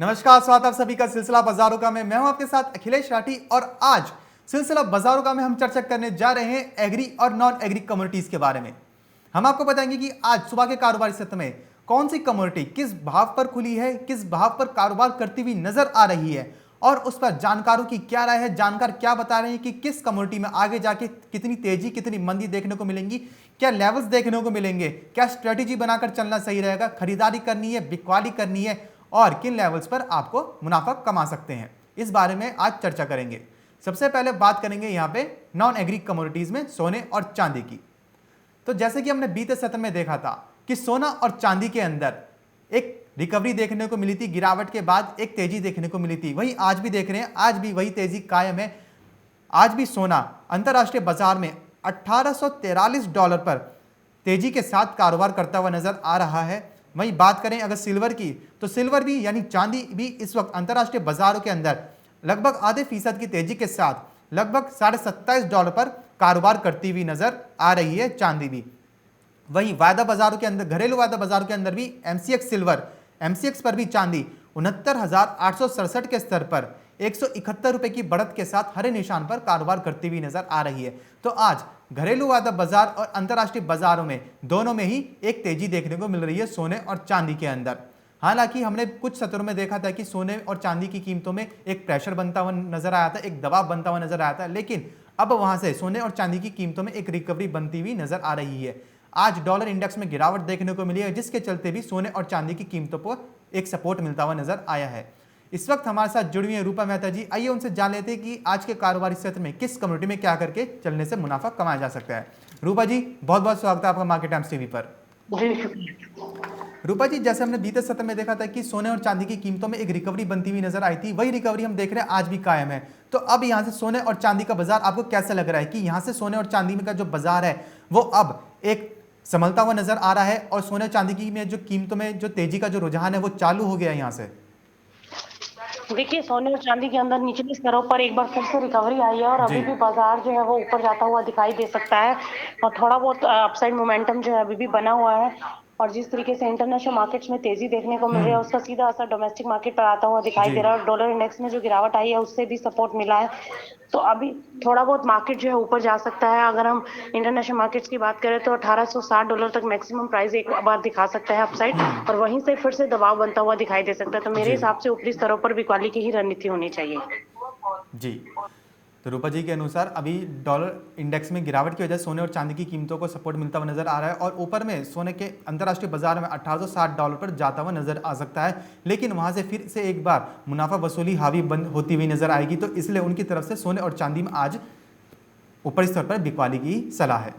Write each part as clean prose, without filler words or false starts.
नमस्कार, स्वागत आप सभी का सिलसिला बाजारों का मैं हूं आपके साथ अखिलेश राठी। और आज सिलसिला बाजारों का में हम चर्चा करने जा रहे हैं एग्री और नॉन एग्री कमोडिटीज के बारे में। हम आपको बताएंगे कि आज सुबह के कारोबारी सत्र में कौन सी कमोडिटी किस भाव पर खुली है, किस भाव पर कारोबार करती हुई नजर आ रही है और उस पर जानकारों की क्या राय है, जानकार क्या बता रहे हैं कि किस कमोडिटी में आगे जाके कितनी तेजी कितनी मंदी देखने को मिलेंगी, क्या लेवल्स देखने को मिलेंगे, क्या स्ट्रेटेजी बनाकर चलना सही रहेगा, खरीदारी करनी है, बिकवाली करनी है और किन लेवल्स पर आपको मुनाफा कमा सकते हैं, इस बारे में आज चर्चा करेंगे। सबसे पहले बात करेंगे यहां पे नॉन एग्री कमोडिटीज में सोने और चांदी की। तो जैसे कि हमने बीते सत्र में देखा था कि सोना और चांदी के अंदर एक रिकवरी देखने को मिली थी, गिरावट के बाद एक तेजी देखने को मिली थी। वही आज भी देख रहे हैं, आज भी वही तेजी कायम है। आज भी सोना अंतरराष्ट्रीय बाजार में $1843 पर तेजी के साथ कारोबार करता हुआ नजर आ रहा है। वहीं बात करें अगर सिल्वर की, तो सिल्वर भी यानी चांदी भी इस वक्त अंतरराष्ट्रीय बाजारों के अंदर लगभग आधे फीसद की तेजी के साथ लगभग $27.5 पर कारोबार करती हुई नजर आ रही है चांदी भी। वहीं वायदा बाजारों के अंदर, घरेलू वायदा बाजारों के अंदर भी एमसीएक्स सिल्वर, एमसीएक्स पर भी चांदी 69,867 के स्तर पर 171 रुपए की बढ़त के साथ हरे निशान पर कारोबार करती हुई नजर आ रही है। तो आज घरेलू वायदा बाजार और अंतरराष्ट्रीय बाजारों में दोनों में ही एक तेजी देखने को मिल रही है सोने और चांदी के अंदर। हालांकि हमने कुछ सत्रों में देखा था कि सोने और चांदी की कीमतों में एक प्रेशर बनता हुआ नजर आया था, एक दबाव बनता हुआ नजर आया था, लेकिन अब वहां से सोने और चांदी की कीमतों में एक रिकवरी बनती हुई नजर आ रही है। आज डॉलर इंडेक्स में गिरावट देखने को मिली है, जिसके चलते भी सोने और चांदी की कीमतों पर एक सपोर्ट मिलता हुआ नजर आया है। इस वक्त हमारे साथ जुड़ी हुई है रूपा मेहता जी। आइए उनसे जान लेते हैं कि आज के कारोबारी सत्र में किस कम्युनिटी में क्या करके चलने से मुनाफा कमाया जा सकता है। रूपा जी, बहुत बहुत स्वागत है आपका मार्केट टाइम्स टीवी पर। रूपा जी, जैसे हमने बीते सत्र में देखा था कि सोने और चांदी की कीमतों में एक रिकवरी बनती हुई नजर आई थी, वही रिकवरी हम देख रहे हैं आज भी कायम है। तो अब यहाँ से सोने और चांदी का बाजार आपको कैसा लग रहा है कि यहाँ से सोने और चांदी में का जो बाजार है वो अब एक संभलता हुआ नजर आ रहा है और सोने चांदी की में जो कीमतों में जो तेजी का जो रुझान है वो चालू हो गया है यहाँ से? देखिए, सोने और चांदी के अंदर निचले स्तरों पर एक बार फिर से रिकवरी आई है और अभी भी बाजार जो है वो ऊपर जाता हुआ दिखाई दे सकता है और थोड़ा बहुत अपसाइड मोमेंटम जो है अभी भी बना हुआ है। और जिस तरीके से इंटरनेशनल मार्केट्स में तेजी देखने को मिल रही है उसका सीधा असर डोमेस्टिक मार्केट पर आता हुआ दिखाई दे रहा है और डॉलर इंडेक्स में जो गिरावट आई है उससे भी सपोर्ट मिला है। तो अभी थोड़ा बहुत मार्केट जो है ऊपर जा सकता है। अगर हम इंटरनेशनल मार्केट्स की बात करें तो $1860 तक मैक्सिमम प्राइस एक बार दिखा सकता है अपसाइड और वहीं से फिर से दबाव बनता हुआ दिखाई दे सकता है। तो मेरे हिसाब से ऊपरी स्तरों पर बिकवाली की ही रणनीति होनी चाहिए जी। तो रूपा जी के अनुसार अभी डॉलर इंडेक्स में गिरावट की वजह से सोने और चांदी की कीमतों को सपोर्ट मिलता हुआ नजर आ रहा है और ऊपर में सोने के अंतर्राष्ट्रीय बाजार में $1860 पर जाता हुआ नजर आ सकता है, लेकिन वहां से फिर से एक बार मुनाफा वसूली हावी बंद होती हुई नजर आएगी। तो इसलिए उनकी तरफ से सोने और चांदी में आज ऊपरी स्तर पर बिकवाली की सलाह है।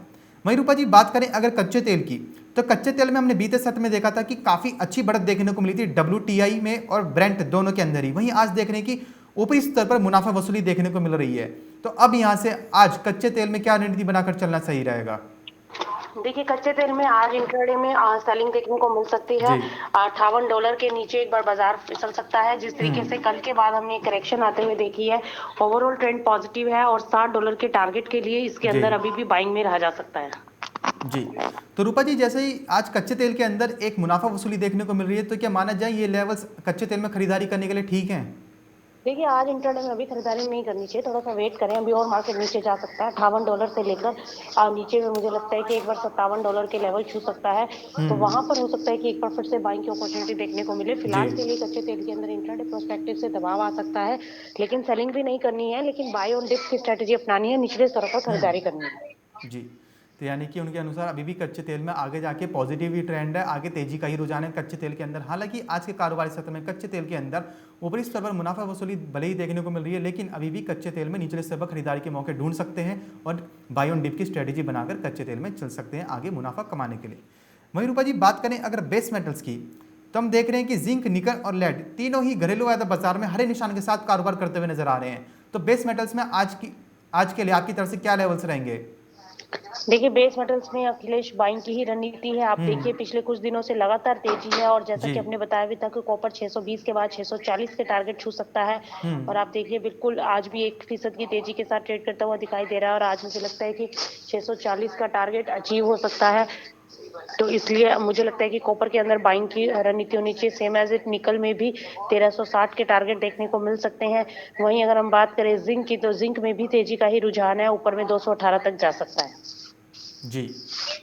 वहीं रूपा जी, बात करें अगर कच्चे तेल की, तो कच्चे तेल में हमने बीते सत्र में देखा था कि काफी अच्छी बढ़त देखने को मिली थी WTI में और ब्रेंट दोनों के अंदर ही। वहीं आज देख रहे हैं कि ऊपरी स्तर पर मुनाफा वसूली देखने को मिल रही है। तो अब यहां से आज कच्चे तेल में क्या रणनीति बनाकर चलना सही रहेगा? देखिए, कच्चे तेल में आज इंट्राडे में सेलिंग देखने को मिल सकती है। $58 के नीचे एक बार बाजार फिसल सकता है। जिस तरीके से कल के बाद हमने करेक्शन आते हुए देखी है, ओवरऑल ट्रेंड पॉजिटिव है और $60 के टारगेट के लिए इसके अंदर अभी भी बाइंग में रहा जा सकता है। जी। तो रूपा जी, जैसे ही आज कच्चे तेल के अंदर एक मुनाफा वसूली देखने को मिल रही है, तो क्या माना जाए ये लेवल्स कच्चे तेल में खरीदारी करने के लिए ठीक हैं? देखिए, आज इंट्राडे में अभी खरीदारी नहीं करनी चाहिए, थोड़ा सा वेट करें। अभी और मार्केट नीचे जा सकता है $58 से लेकर नीचे में मुझे लगता है कि एक बार $57 के लेवल छू सकता है। तो वहां पर हो सकता है कि एक बार फिर से बाइंग की अपॉर्चुनिटी देखने को मिले। फिलहाल के लिए कच्चे तेल के अंदर इंट्राडे प्रोस्पेक्टिव से दबाव आ सकता है, लेकिन सेलिंग भी नहीं करनी है, लेकिन बाय ऑन डिप की स्ट्रेटेजी अपनानी है, निचले स्तरों पर खरीदारी करनी है। जी। तो यानी कि उनके अनुसार अभी भी कच्चे तेल में आगे जाके पॉजिटिव ही ट्रेंड है, आगे तेजी का ही रुझान है कच्चे तेल के अंदर। हालांकि आज के कारोबारी सत्र में कच्चे तेल के अंदर ऊपरी स्तर पर मुनाफा वसूली भले ही देखने को मिल रही है, लेकिन अभी भी कच्चे तेल में निचले स्तर पर खरीदारी के मौके ढूंढ सकते हैं और बाय ऑन डिप की स्ट्रेटेजी बनाकर कच्चे तेल में चल सकते हैं आगे मुनाफा कमाने के लिए। वहीं रूपा जी, बात करें अगर बेस मेटल्स की, तो हम देख रहे हैं कि जिंक, निकल और लेड तीनों ही घरेलू वायदा बाजार में हरे निशान के साथ कारोबार करते हुए नजर आ रहे हैं। तो बेस मेटल्स में आज के लिए आपकी तरफ से क्या लेवल्स रहेंगे? देखिए, बेस मेटल्स में अखिलेश बाइंग की ही रणनीति है। आप देखिए, पिछले कुछ दिनों से लगातार तेजी है और जैसा कि आपने बताया भी था कि कॉपर 620 के बाद 640 के टारगेट छू सकता है। और आप देखिए, बिल्कुल आज भी 1% की तेजी के साथ ट्रेड करता हुआ दिखाई दे रहा है और आज मुझे लगता है कि 640 का टारगेट अचीव हो सकता है। तो इसलिए मुझे लगता है कि कॉपर के अंदर बाइंग की रणनीति होनी चाहिए। सेम एज इट निकल में भी 1360 के टारगेट देखने को मिल सकते हैं। वहीं अगर हम बात करें जिंक की, तो जिंक में भी तेजी का ही रुझान है, ऊपर में 218 तक जा सकता है। जी,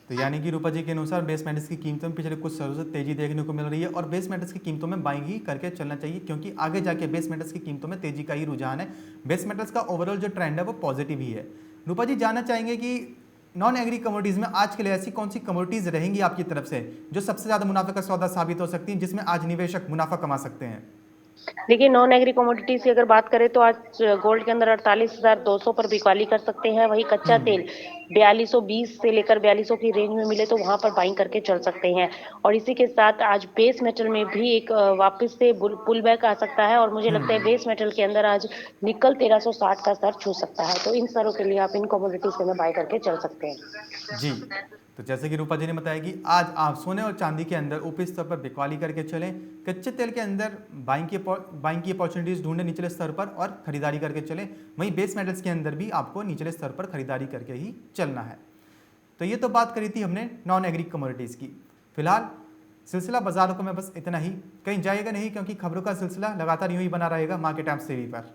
तो यानी कि रूपा जी के अनुसार बेस मेटल्स की कीमतों में पिछले कुछ सालों से तेजी देखने को मिल रही है और बेस मेटल्स की कीमतों में बाइंग ही करके चलना चाहिए, क्योंकि आगे जाके बेस मेटल्स की कीमतों में तेजी का ही रुझान है। बेस मेटल्स का ओवरऑल जो ट्रेंड है वो पॉजिटिव ही है। रूपा जी, जानना चाहेंगे कि नॉन एग्री कमोडिटीज में आज के लिए ऐसी कौन सी कमोडिटीज रहेंगी आपकी तरफ से जो सबसे ज्यादा मुनाफे का सौदा साबित हो सकती है, जिसमें आज निवेशक मुनाफा कमा सकते हैं? देखिए, नॉन एग्री कमोडिटीज की अगर बात करें तो आज गोल्ड के अंदर 48,200 पर बिकवाली कर सकते हैं। वही कच्चा तेल 4220 से लेकर 4200 की रेंज में मिले तो वहां पर बाइंग करके चल सकते हैं। और इसी के साथ आज बेस मेटल में भी एक वापस से पुल बैक आ सकता है, और मुझे लगता है बेस मेटल के अंदर आज निकल 1360 का स्तर छू सकता है। तो इन स्तरों के लिए आप इन कमोडिटीज के अंदर बाय करके चल सकते हैं। जी, तो जैसे कि रूपा जी ने बताया कि आज आप सोने और चांदी के अंदर ऊपरी स्तर पर बिकवाली करके चलें, कच्चे तेल के अंदर बाइंग की अपॉर्चुनिटीज ढूंढें निचले स्तर पर और खरीदारी करके चलें। वहीं बेस मेटल्स के अंदर भी आपको निचले स्तर पर खरीदारी करके ही चलना है। तो ये तो बात करी थी हमने नॉन एग्री कमोडिटीज़ की। फिलहाल सिलसिला बाजारों को मैं बस इतना ही, कहीं जाएगा नहीं, क्योंकि खबरों का सिलसिला लगातार यूं ही बना रहेगा मार्केट टाइम्स टीवी पर।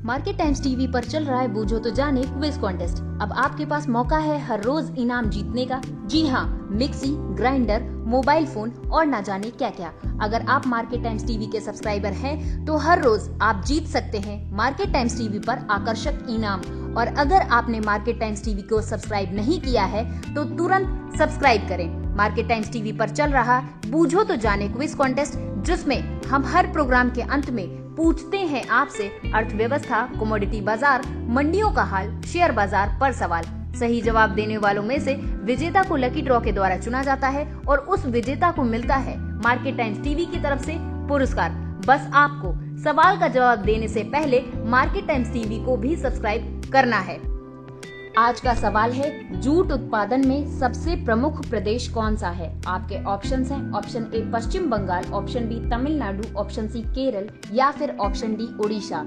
मार्केट टाइम्स टीवी पर चल रहा है बूझो तो जाने क्विज कॉन्टेस्ट। अब आपके पास मौका है हर रोज इनाम जीतने का। जी हाँ, मिक्सी, ग्राइंडर, मोबाइल फोन और ना जाने क्या क्या। अगर आप मार्केट टाइम्स टीवी के सब्सक्राइबर हैं तो हर रोज आप जीत सकते हैं मार्केट टाइम्स टीवी पर आकर्षक इनाम। और अगर आपने मार्केट टाइम्स टीवी को सब्सक्राइब नहीं किया है तो तुरंत सब्सक्राइब करें। मार्केट टाइम्स टीवी पर चल रहा बूझो तो जाने क्विज कॉन्टेस्ट, जिसमें हम हर प्रोग्राम के अंत में पूछते हैं आपसे अर्थव्यवस्था, कमोडिटी बाजार, मंडियों का हाल, शेयर बाजार पर सवाल। सही जवाब देने वालों में से विजेता को लकी ड्रॉ के द्वारा चुना जाता है और उस विजेता को मिलता है मार्केट टाइम्स टीवी की तरफ से पुरस्कार। बस आपको सवाल का जवाब देने से पहले मार्केट टाइम्स टीवी को भी सब्सक्राइब करना है। आज का सवाल है, जूट उत्पादन में सबसे प्रमुख प्रदेश कौन सा है? आपके ऑप्शंस हैं option A Paschim Bengal, option B Tamil Nadu, option C Kerala या फिर ऑप्शन डी उड़ीसा।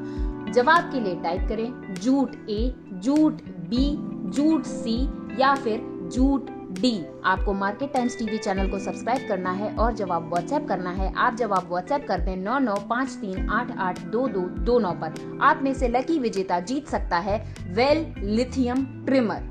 जवाब के लिए टाइप करें जूट ए, जूट बी, जूट सी या फिर जूट डी। आपको मार्केट टाइम्स टीवी चैनल को सब्सक्राइब करना है और जवाब व्हाट्सएप करना है। आप जवाब व्हाट्सएप कर दें 9953882229 पर। आप में से लकी विजेता जीत सकता है वेल लिथियम ट्रिमर।